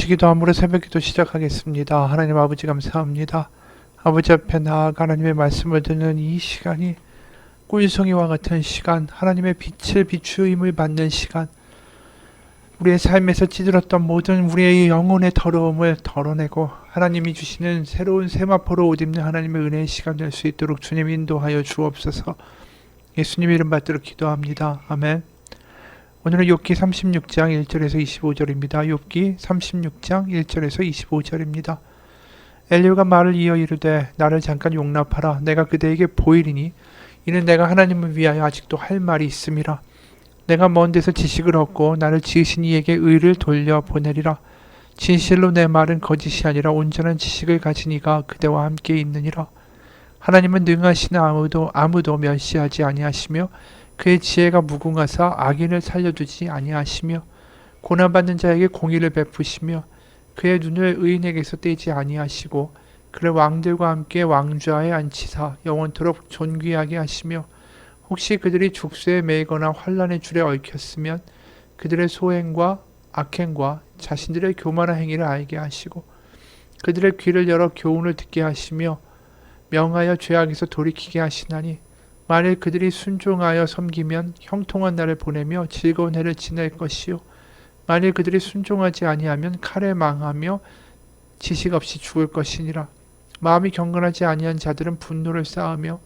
같이 기도함으로 새벽기도 시작하겠습니다. 하나님 아버지 감사합니다. 아버지 앞에 나아가 하나님의 말씀을 듣는 이 시간이 꿀송이와 같은 시간, 하나님의 빛을 비추임을 받는 시간, 우리의 삶에서 찌들었던 모든 우리의 영혼의 더러움을 덜어내고 하나님이 주시는 새로운 세마포로 옷 입는 하나님의 은혜의 시간 될 수 있도록 주님 인도하여 주옵소서. 예수님 이름 받들어 기도합니다. 아멘. 오늘은 욥기 36장 1절에서 25절입니다. 욥기 36장 1절에서 25절입니다. 엘리후가 말을 이어 이르되 나를 잠깐 용납하라. 내가 그대에게 보이리니 이는 내가 하나님을 위하여 아직도 할 말이 있음이라. 내가 먼 데서 지식을 얻고 나를 지으신 이에게 의를 돌려보내리라. 진실로 내 말은 거짓이 아니라 온전한 지식을 가진 이가 그대와 함께 있느니라. 하나님은 능하시나 아무도 멸시하지 아니하시며 그의 지혜가 무궁하사 악인을 살려두지 아니하시며 고난받는 자에게 공의를 베푸시며 그의 눈을 의인에게서 떼지 아니하시고 그를 왕들과 함께 왕좌에 앉히사 영원토록 존귀하게 하시며 혹시 그들이 죽수에 매이거나 환난의 줄에 얽혔으면 그들의 소행과 악행과 자신들의 교만한 행위를 알게 하시고 그들의 귀를 열어 교훈을 듣게 하시며 명하여 죄악에서 돌이키게 하시나니 만일 그들이 순종하여 섬기면 형통한 날을 보내며 즐거운 해를 지낼 것이요 만일 그들이 순종하지 아니하면 칼에 망하며 지식 없이 죽을 것이니라. 마음이 경건하지 아니한 자들은 분노를 쌓으며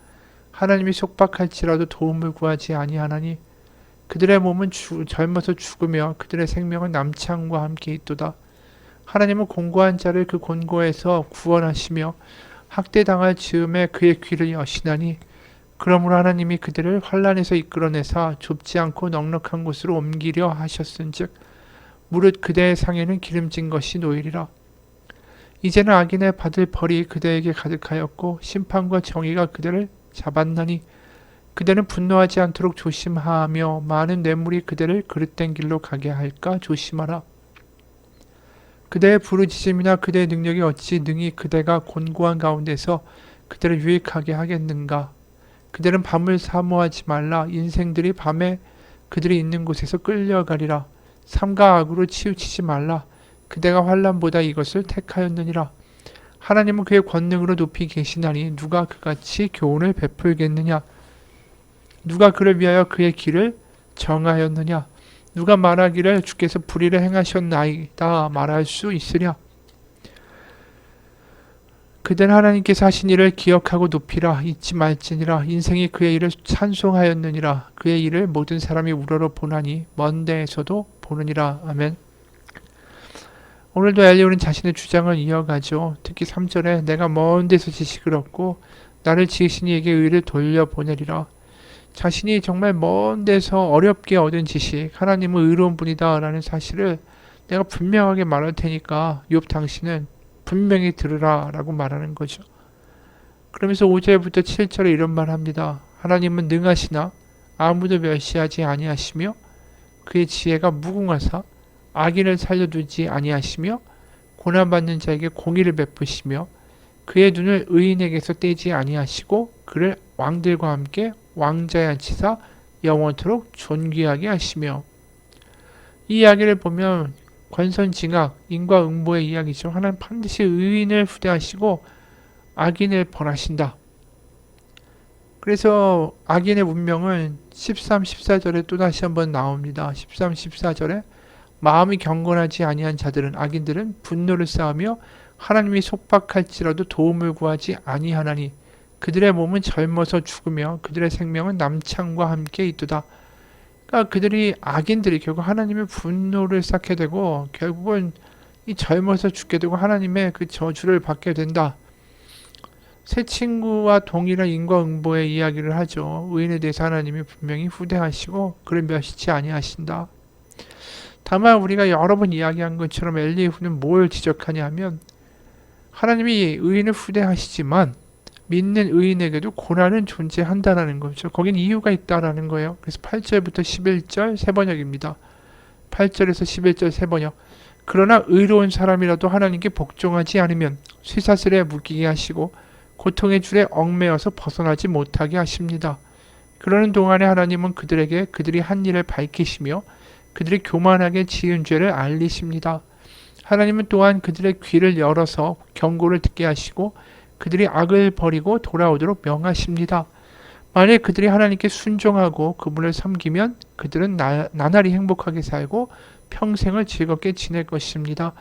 하나님이 속박할지라도 도움을 구하지 아니하나니 그들의 몸은 젊어서 죽으며 그들의 생명은 남창과 함께 있도다. 하나님은 곤고한 자를 그 곤고에서 구원하시며 학대당할 즈음에 그의 귀를 여시나니 그러므로 하나님이 그들을 환난에서 이끌어내사 좁지 않고 넉넉한 곳으로 옮기려 하셨은즉 무릇 그대의 상에는 기름진 것이 놓이리라. 이제는 악인의 받을 벌이 그대에게 가득하였고 심판과 정의가 그대를 잡았나니 그대는 분노하지 않도록 조심하며 많은 뇌물이 그대를 그릇된 길로 가게 할까 조심하라. 그대의 부르짖음이나 그대의 능력이 어찌 능히 그대가 곤고한 가운데서 그대를 유익하게 하겠는가. 그들은 밤을 사모하지 말라. 인생들이 밤에 그들이 있는 곳에서 끌려가리라. 삼가 악으로 치우치지 말라. 그대가 환난보다 이것을 택하였느니라. 하나님은 그의 권능으로 높이 계시나니 누가 그같이 교훈을 베풀겠느냐. 누가 그를 위하여 그의 길을 정하였느냐. 누가 말하기를 주께서 불의를 행하셨나이다 말할 수 있으랴. 그대는 하나님께서 하신 일을 기억하고 높이라. 잊지 말지니라. 인생이 그의 일을 찬송하였느니라. 그의 일을 모든 사람이 우러러 보나니 먼 데에서도 보느니라. 아멘. 오늘도 엘리후는 자신의 주장을 이어가죠. 특히 3절에 내가 먼 데서 지식을 얻고 나를 지으신 이에게 의를 돌려보내리라. 자신이 정말 먼 데서 어렵게 얻은 지식, 하나님은 의로운 분이다 라는 사실을 내가 분명하게 말할 테니까 욥 당신은 분명히 들으라 라고 말하는 거죠. 그러면서 5절부터 7절에 이런 말 합니다. 하나님은 능하시나 아무도 멸시하지 아니하시며 그의 지혜가 무궁하사 악인을 살려두지 아니하시며 고난받는 자에게 공의를 베푸시며 그의 눈을 의인에게서 떼지 아니하시고 그를 왕들과 함께 왕자에 앉히사 영원토록 존귀하게 하시며. 이 이야기를 보면 권선징악, 인과응보의 이야기죠. 하나님 반드시 의인을 후대하시고 악인을 벌하신다. 그래서 악인의 운명은 13, 14절에 또다시 한번 나옵니다. 13, 14절에 마음이 경건하지 아니한 자들은 악인들은 분노를 쌓으며 하나님이 속박할지라도 도움을 구하지 아니하나니 그들의 몸은 젊어서 죽으며 그들의 생명은 남창과 함께 있도다. 그러니까 그들이 악인들이 결국 하나님의 분노를 쌓게 되고 결국은 이 젊어서 죽게 되고 하나님의 그 저주를 받게 된다. 새 친구와 동일한 인과응보의 이야기를 하죠. 의인에 대해서 하나님이 분명히 후대하시고 그를 멸시치 아니하신다. 다만 우리가 여러 번 이야기한 것처럼 엘리후는 뭘 지적하냐 하면 하나님이 의인을 후대하시지만 믿는 의인에게도 고난은 존재한다라는 거죠. 거긴 이유가 있다라는 거예요. 그래서 8절부터 11절 세 번역입니다. 8절에서 11절 세 번역. 그러나 의로운 사람이라도 하나님께 복종하지 않으면 쇠사슬에 묶이게 하시고 고통의 줄에 얽매여서 벗어나지 못하게 하십니다. 그러는 동안에 하나님은 그들에게 그들이 한 일을 밝히시며 그들이 교만하게 지은 죄를 알리십니다. 하나님은 또한 그들의 귀를 열어서 경고를 듣게 하시고 그들이 악을 버리고 돌아오도록 명하십니다. 만일 그들이 하나님께 순종하고 그분을 섬기면 그들은 나날이 행복하게 살고 평생을 즐겁게 지낼 것입니다.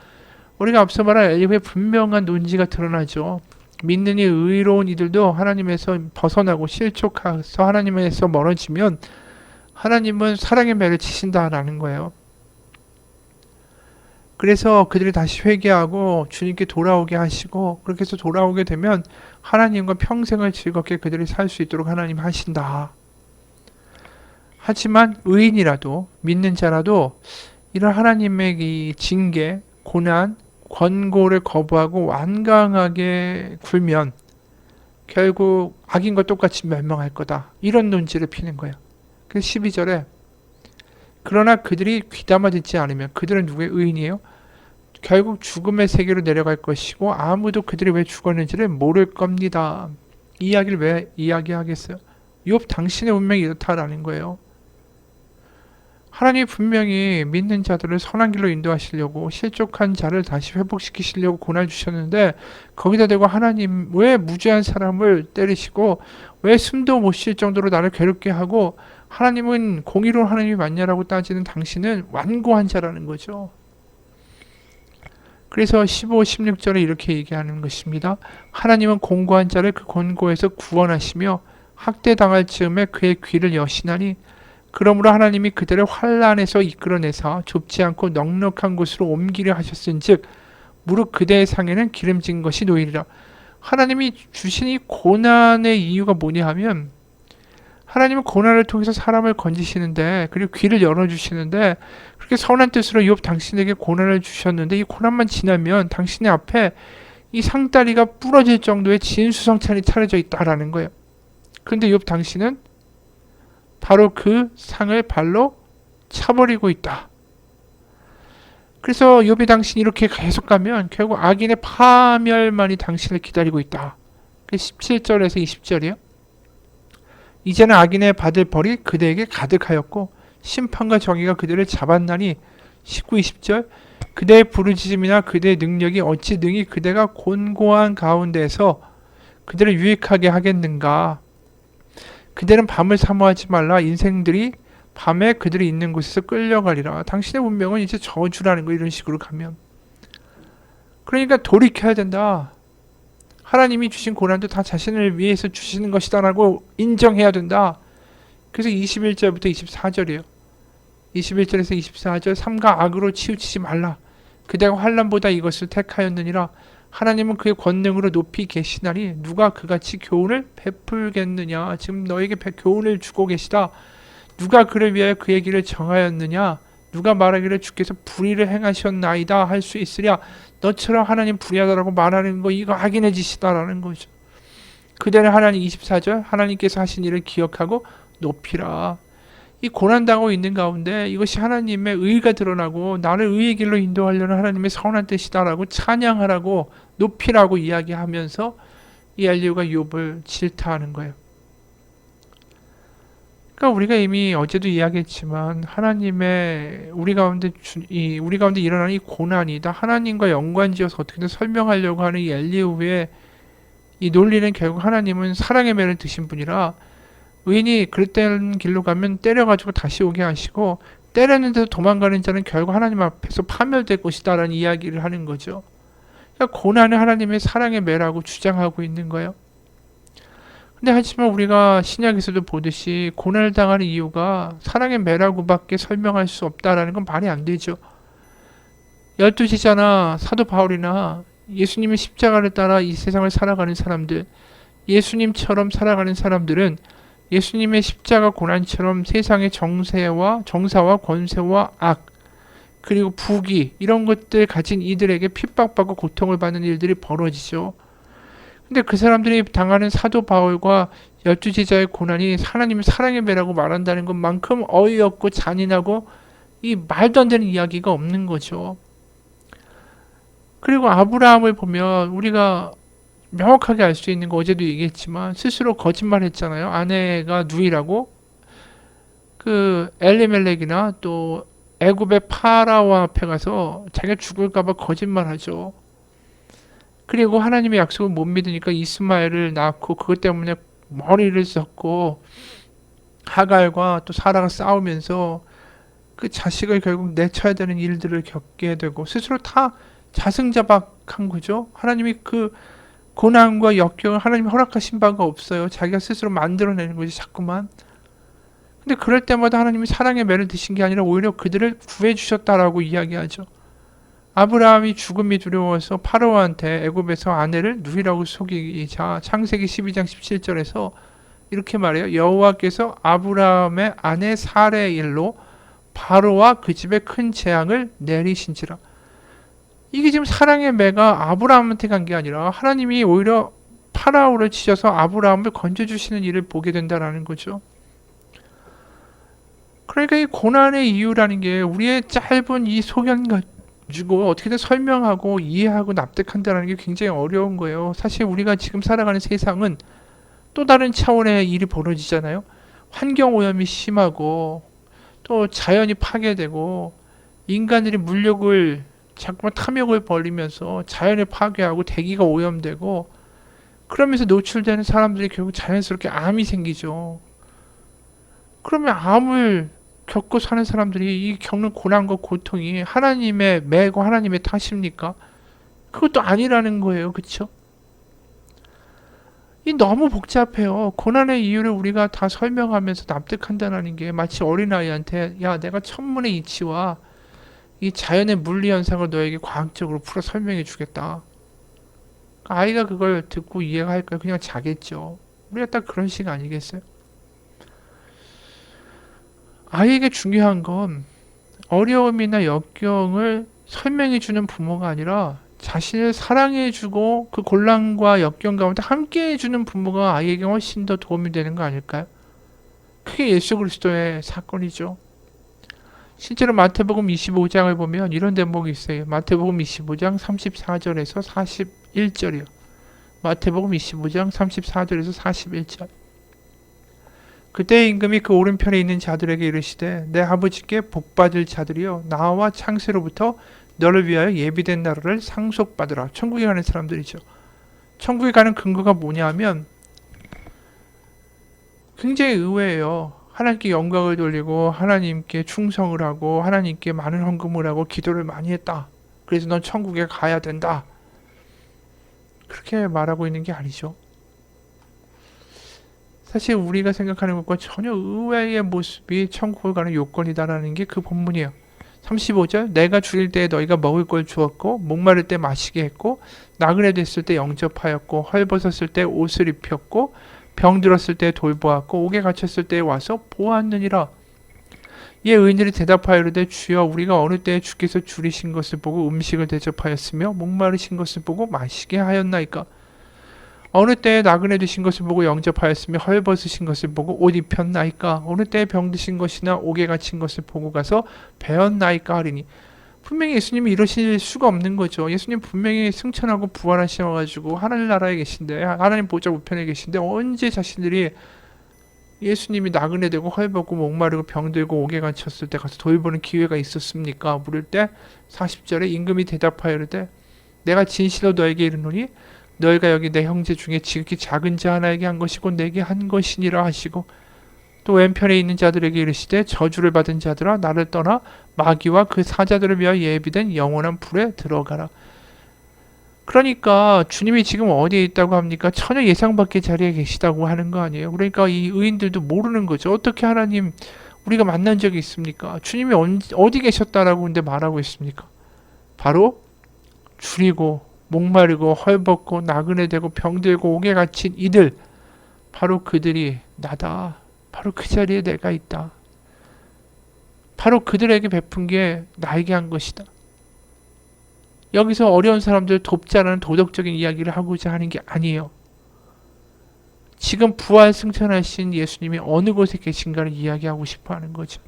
우리가 앞서 말한 엘리후의 분명한 논지가 드러나죠. 믿는 이 의로운 이들도 하나님에서 벗어나고 실족해서 하나님에서 멀어지면 하나님은 사랑의 매를 치신다라는 거예요. 그래서 그들이 다시 회개하고 주님께 돌아오게 하시고 그렇게 해서 돌아오게 되면 하나님과 평생을 즐겁게 그들이 살 수 있도록 하나님 하신다. 하지만 의인이라도 믿는 자라도 이런 하나님의 이 징계, 고난, 권고를 거부하고 완강하게 굴면 결국 악인과 똑같이 멸망할 거다. 이런 논지를 피는 거예요. 그래서 12절에 그러나 그들이 귀담아 듣지 않으면 그들은 누구의 의인이에요? 결국 죽음의 세계로 내려갈 것이고 아무도 그들이 왜 죽었는지를 모를 겁니다. 이 이야기를 왜 이야기하겠어요? 욥 당신의 운명이 이렇다라는 거예요. 하나님이 분명히 믿는 자들을 선한 길로 인도하시려고 실족한 자를 다시 회복시키시려고 고난 주셨는데 거기다 대고 하나님 왜 무죄한 사람을 때리시고 왜 숨도 못 쉴 정도로 나를 괴롭게 하고 하나님은 공의로운 하나님이 맞냐라고 따지는 당신은 완고한 자라는 거죠. 그래서 15, 16절에 이렇게 얘기하는 것입니다. 하나님은 공고한 자를 그 권고에서 구원하시며 학대당할 즈음에 그의 귀를 여시나니 그러므로 하나님이 그들을 환난에서 이끌어내사 좁지 않고 넉넉한 곳으로 옮기려 하셨은즉 무릇 그대의 상에는 기름진 것이 놓이리라. 하나님이 주신 이 고난의 이유가 뭐냐 하면 하나님은 고난을 통해서 사람을 건지시는데 그리고 귀를 열어주시는데 그렇게 선한 뜻으로 욥 당신에게 고난을 주셨는데 이 고난만 지나면 당신의 앞에 이 상다리가 부러질 정도의 진수성찬이 차려져 있다라는 거예요. 그런데 욥 당신은 바로 그 상을 발로 차버리고 있다. 그래서 욥이 당신이 이렇게 계속 가면 결국 악인의 파멸만이 당신을 기다리고 있다. 17절에서 20절이에요. 이제는 악인의 받을 벌이 그대에게 가득하였고 심판과 정의가 그들을 잡았나니 19, 20절 그대의 부르짖음이나 그대의 능력이 어찌 능히 그대가 곤고한 가운데서 그들을 유익하게 하겠는가. 그대는 밤을 사모하지 말라. 인생들이 밤에 그들이 있는 곳에서 끌려가리라. 당신의 운명은 이제 저주라는 거. 이런 식으로 가면 그러니까 돌이켜야 된다. 하나님이 주신 고난도 다 자신을 위해서 주시는 것이다라고 인정해야 된다. 그래서 21절부터 24절이에요. 21절에서 24절 삼가 악으로 치우치지 말라. 그대가 환난보다 이것을 택하였느니라. 하나님은 그의 권능으로 높이 계시나니 누가 그같이 교훈을 베풀겠느냐. 지금 너에게 교훈을 주고 계시다. 누가 그를 위하여 그의 길을 정하였느냐. 누가 말하기를 주께서 불의를 행하셨나이다 할 수 있으랴. 너처럼 하나님 불의하다라고 말하는 거 이거 악인의 짓이다라는 거죠. 그대는 하나님 24절 하나님께서 하신 일을 기억하고 높이라. 이 고난당하고 있는 가운데 이것이 하나님의 의가 드러나고 나를 의의 길로 인도하려는 하나님의 선한 뜻이다라고 찬양하라고 높이라고 이야기하면서 이 엘리후가 욥을 질타하는 거예요. 그러니까 우리가 이미 어제도 이야기했지만 하나님의 우리 가운데 일어나는 이 고난이 다 하나님과 연관지어서 어떻게든 설명하려고 하는 이 엘리후의 이 논리는 결국 하나님은 사랑의 매를 드신 분이라 의인이 그릇된 길로 가면 때려가지고 다시 오게 하시고 때렸는데도 도망가는 자는 결국 하나님 앞에서 파멸될 것이다 라는 이야기를 하는 거죠. 그러니까 고난은 하나님의 사랑의 매라고 주장하고 있는 거예요. 근데 하지만 우리가 신약에서도 보듯이 고난을 당하는 이유가 사랑의 매라고밖에 설명할 수 없다라는 건 말이 안 되죠. 12지자나 사도 바울이나 예수님의 십자가를 따라 이 세상을 살아가는 사람들, 예수님처럼 살아가는 사람들은 예수님의 십자가 고난처럼 세상의 정사와 권세와 악 그리고 부귀 이런 것들 가진 이들에게 핍박받고 고통을 받는 일들이 벌어지죠. 근데 그 사람들이 당하는 사도 바울과 12제자의 고난이 하나님의 사랑의 배라고 말한다는 것만큼 어이없고 잔인하고 이 말도 안 되는 이야기가 없는 거죠. 그리고 아브라함을 보면 우리가 명확하게 알 수 있는 거 어제도 얘기했지만 스스로 거짓말했잖아요. 아내가 누이라고 그 엘리멜렉이나 또 애굽의 파라오 앞에 가서 자기가 죽을까봐 거짓말하죠. 그리고 하나님의 약속을 못 믿으니까 이스마엘을 낳고 그것 때문에 머리를 썼고 하갈과 또 사라가 싸우면서 그 자식을 결국 내쳐야 되는 일들을 겪게 되고 스스로 다 자승자박한 거죠. 하나님이 그 고난과 역경을 하나님이 허락하신 바가 없어요. 자기가 스스로 만들어내는 거지 자꾸만. 근데 그럴 때마다 하나님이 사랑의 매를 드신 게 아니라 오히려 그들을 구해주셨다라고 이야기하죠. 아브라함이 죽음이 두려워서 파로한테 애굽에서 아내를 누이라고 속이자 창세기 12장 17절에서 이렇게 말해요. 여호와께서 아브라함의 아내 사레의 일로 바로와 그 집에 큰 재앙을 내리신지라. 이게 지금 사랑의 매가 아브라함한테 간 게 아니라 하나님이 오히려 파라오를 치셔서 아브라함을 건져주시는 일을 보게 된다라는 거죠. 그러니까 이 고난의 이유라는 게 우리의 짧은 이 소견 가지고 어떻게든 설명하고 이해하고 납득한다는 게 굉장히 어려운 거예요. 사실 우리가 지금 살아가는 세상은 또 다른 차원의 일이 벌어지잖아요. 환경 오염이 심하고 또 자연이 파괴되고 인간들이 물욕을 자꾸만 탐욕을 벌이면서 자연을 파괴하고 대기가 오염되고 그러면서 노출되는 사람들이 결국 자연스럽게 암이 생기죠. 그러면 암을 겪고 사는 사람들이 이 겪는 고난과 고통이 하나님의 매고 하나님의 탓입니까? 그것도 아니라는 거예요. 그쵸? 이 너무 복잡해요. 고난의 이유를 우리가 다 설명하면서 납득한다는 게 마치 어린아이한테 야 내가 천문의 이치와 이 자연의 물리 현상을 너에게 과학적으로 풀어 설명해 주겠다. 아이가 그걸 듣고 이해가 할까요? 그냥 자겠죠. 우리가 딱 그런 식 아니겠어요? 아이에게 중요한 건 어려움이나 역경을 설명해 주는 부모가 아니라 자신을 사랑해 주고 그 곤란과 역경 가운데 함께 해 주는 부모가 아이에게 훨씬 더 도움이 되는 거 아닐까요? 그게 예수 그리스도의 사건이죠. 실제로 마태복음 25장을 보면 이런 대목이 있어요. 마태복음 25장 34절에서 41절이요. 마태복음 25장 34절에서 41절. 그때 임금이 그 오른편에 있는 자들에게 이르시되 내 아버지께 복받을 자들이여 나와 창세로부터 너를 위하여 예비된 나라를 상속받으라. 천국에 가는 사람들이죠. 천국에 가는 근거가 뭐냐 하면 굉장히 의외예요. 하나님께 영광을 돌리고 하나님께 충성을 하고 하나님께 많은 헌금을 하고 기도를 많이 했다. 그래서 넌 천국에 가야 된다. 그렇게 말하고 있는 게 아니죠. 사실 우리가 생각하는 것과 전혀 의외의 모습이 천국을 가는 요건이다라는 게 그 본문이에요. 35절 내가 줄일 때에 너희가 먹을 걸 주었고 목마를 때 마시게 했고 나그네 됐을 때 영접하였고 헐벗었을 때 옷을 입혔고 병들었을 때 돌보았고 옥에 갇혔을 때 와서 보았느니라. 이에 의인들이 대답하여 이르되 주여 우리가 어느 때에 주께서 줄이신 것을 보고 음식을 대접하였으며 목마르신 것을 보고 마시게 하였나이까. 어느 때에 나그네 되신 것을 보고 영접하였으며 헐벗으신 것을 보고 옷 입혔나이까. 어느 때에 병드신 것이나 옥에 갇힌 것을 보고 가서 배웠나이까 하리니. 분명히 예수님이 이러실 수가 없는 거죠. 예수님 분명히 승천하고 부활하셔가지고 하늘나라에 계신데 하나님 보좌 우편에 계신데 언제 자신들이 예수님이 나그네 되고 헐벗고 목마르고 병들고 옥에 갇혔을 때 가서 돌보는 기회가 있었습니까? 물을 때 40절에 임금이 대답하여 이르되 내가 진실로 너에게 이르노니 너희가 여기 내 형제 중에 지극히 작은 자 하나에게 한 것이고 내게 한 것이니라 하시고 또 왼편에 있는 자들에게 이르시되 저주를 받은 자들아 나를 떠나 마귀와 그 사자들을 위하여 예비된 영원한 불에 들어가라. 그러니까 주님이 지금 어디에 있다고 합니까? 전혀 예상 밖의 자리에 계시다고 하는 거 아니에요. 그러니까 이 의인들도 모르는 거죠. 어떻게 하나님 우리가 만난 적이 있습니까? 주님이 어디 계셨다라고 근데 말하고 있습니까? 바로 줄이고 목마르고 헐벗고 나그네 되고 병들고 옥에 갇힌 이들, 바로 그들이 나다. 바로 그 자리에 내가 있다. 바로 그들에게 베푼 게 나에게 한 것이다. 여기서 어려운 사람들 돕자라는 도덕적인 이야기를 하고자 하는 게 아니에요. 지금 부활 승천하신 예수님이 어느 곳에 계신가를 이야기하고 싶어 하는 거죠.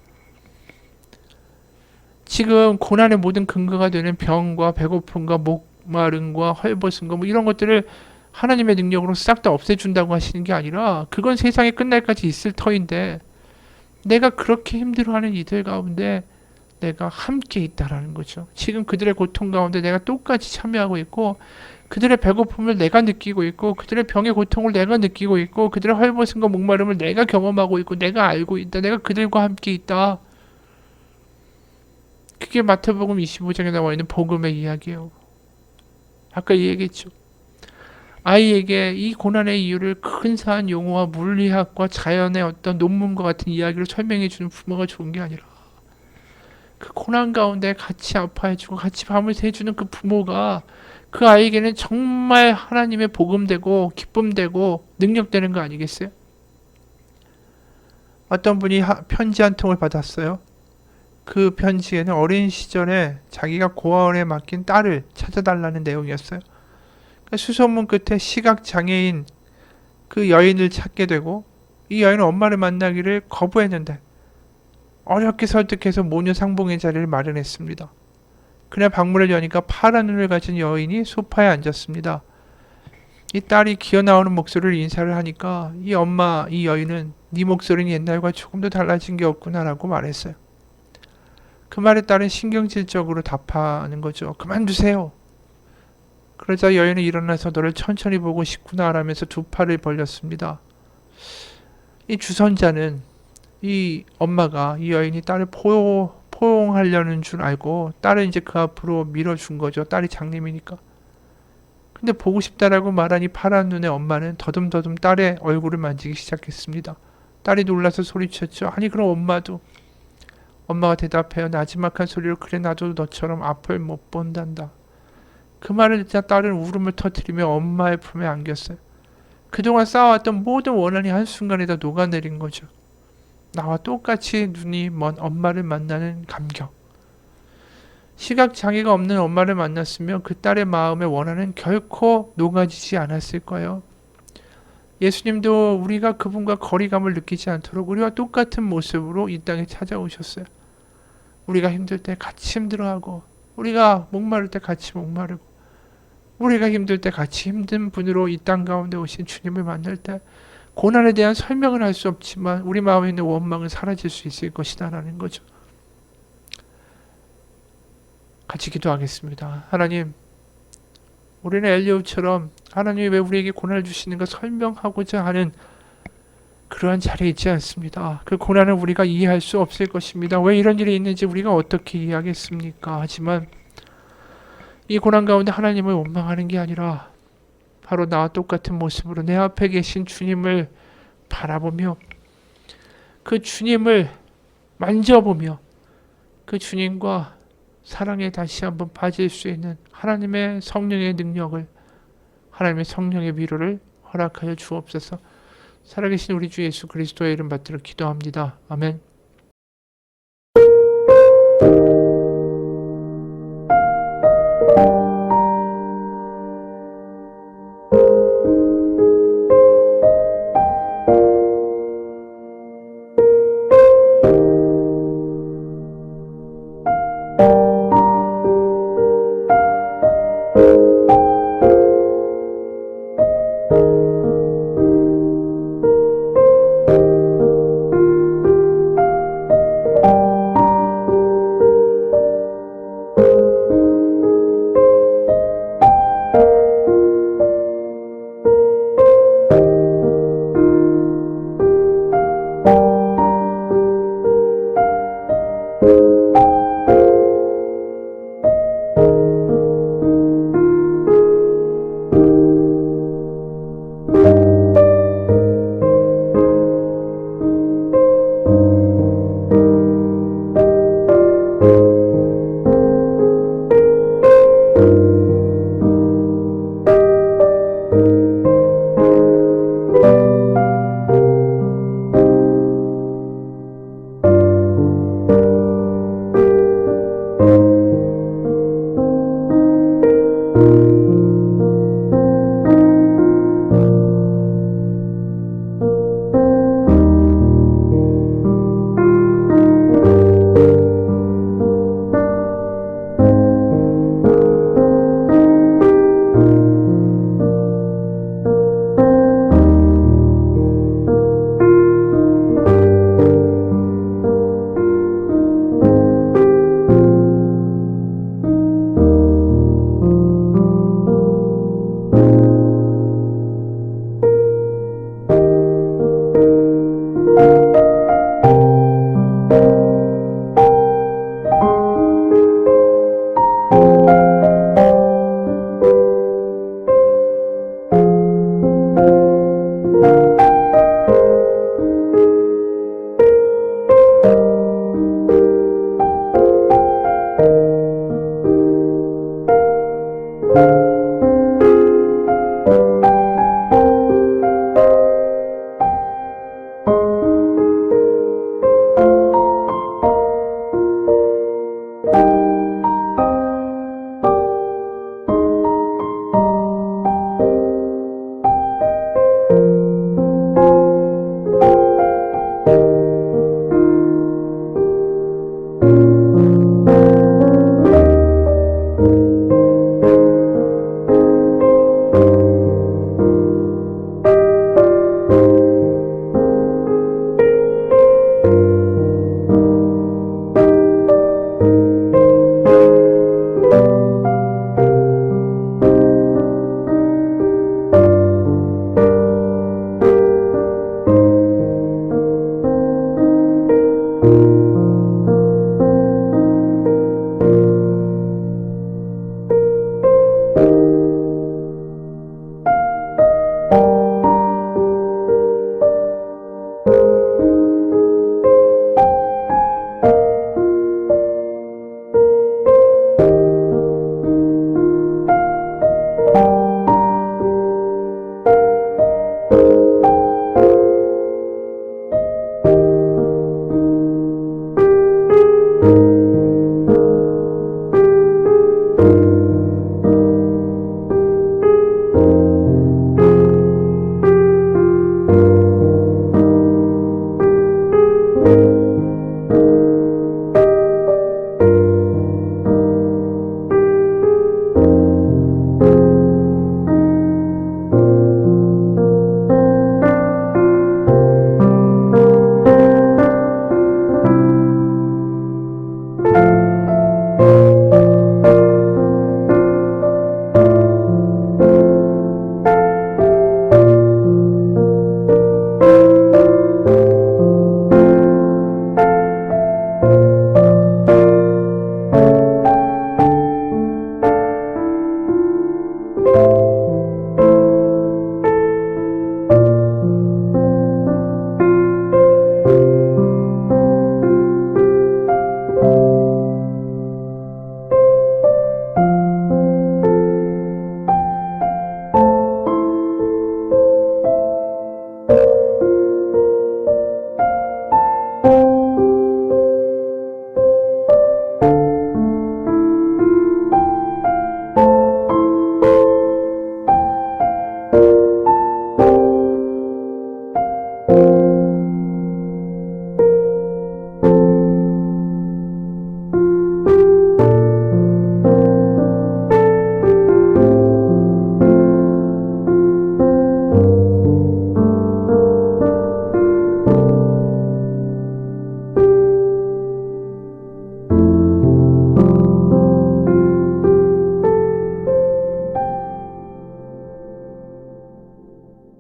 지금 고난의 모든 근거가 되는 병과 배고픔과 목마름과 헐벗음과 뭐 이런 것들을 하나님의 능력으로 싹 다 없애준다고 하시는 게 아니라 그건 세상에 끝날까지 있을 터인데 내가 그렇게 힘들어하는 이들 가운데 내가 함께 있다라는 거죠. 지금 그들의 고통 가운데 내가 똑같이 참여하고 있고, 그들의 배고픔을 내가 느끼고 있고, 그들의 병의 고통을 내가 느끼고 있고, 그들의 헐벗은과 목마름을 내가 경험하고 있고, 내가 알고 있다. 내가 그들과 함께 있다. 그게 마태복음 25장에 나와 있는 복음의 이야기예요. 아까 얘기했죠. 아이에게 이 고난의 이유를 근사한 용어와 물리학과 자연의 어떤 논문과 같은 이야기로 설명해 주는 부모가 좋은 게 아니라, 그 고난 가운데 같이 아파해주고 같이 밤을 새주는 그 부모가 그 아이에게는 정말 하나님의 복음되고 기쁨되고 능력되는 거 아니겠어요? 어떤 분이 편지 한 통을 받았어요. 그 편지에는 어린 시절에 자기가 고아원에 맡긴 딸을 찾아달라는 내용이었어요. 수소문 끝에 시각장애인 그 여인을 찾게 되고, 이 여인은 엄마를 만나기를 거부했는데 어렵게 설득해서 모녀 상봉의 자리를 마련했습니다. 그날 방문을 여니까 파란 눈을 가진 여인이 소파에 앉았습니다. 이 딸이 기어나오는 목소리를 인사를 하니까 이 여인은 네 목소리는 옛날과 조금 더 달라진 게 없구나라고 말했어요. 그 말에 딸은 신경질적으로 답하는 거죠. 그만두세요. 그러자 여인은 일어나서 너를 천천히 보고 싶구나 라면서 두 팔을 벌렸습니다. 이 주선자는 이 엄마가 이 여인이 딸을 포용하려는 줄 알고 딸을 이제 그 앞으로 밀어준 거죠. 딸이 장님이니까. 근데 보고 싶다라고 말한 이 파란 눈의 엄마는 더듬더듬 딸의 얼굴을 만지기 시작했습니다. 딸이 놀라서 소리쳤죠. 아니 그럼 엄마도. 엄마가 대답해요. 나지막한 소리로 그래 나도 너처럼 앞을 못 본단다. 그 말을 듣자 딸은 울음을 터뜨리며 엄마의 품에 안겼어요. 그동안 쌓아왔던 모든 원한이 한순간에 다 녹아내린 거죠. 나와 똑같이 눈이 먼 엄마를 만나는 감격. 시각장애가 없는 엄마를 만났으면 그 딸의 마음의 원한은 결코 녹아지지 않았을 거예요. 예수님도 우리가 그분과 거리감을 느끼지 않도록 우리와 똑같은 모습으로 이 땅에 찾아오셨어요. 우리가 힘들 때 같이 힘들어하고, 우리가 목마를 때 같이 목마르고, 우리가 힘들 때 같이 힘든 분으로 이 땅 가운데 오신 주님을 만날 때 고난에 대한 설명을 할 수 없지만 우리 마음에 있는 원망은 사라질 수 있을 것이다 라는 거죠. 같이 기도하겠습니다. 하나님, 우리는 엘리야처럼 하나님이 왜 우리에게 고난을 주시는가 설명하고자 하는 그러한 자리에 있지 않습니다. 그 고난을 우리가 이해할 수 없을 것입니다. 왜 이런 일이 있는지 우리가 어떻게 이해하겠습니까? 하지만 이 고난 가운데 하나님을 원망하는 게 아니라 바로 나와 똑같은 모습으로 내 앞에 계신 주님을 바라보며 그 주님을 만져보며 그 주님과 사랑에 다시 한번 빠질 수 있는 하나님의 성령의 능력을, 하나님의 성령의 위로를 허락하여 주옵소서. 살아계신 우리 주 예수 그리스도의 이름 받들어 기도합니다. 아멘.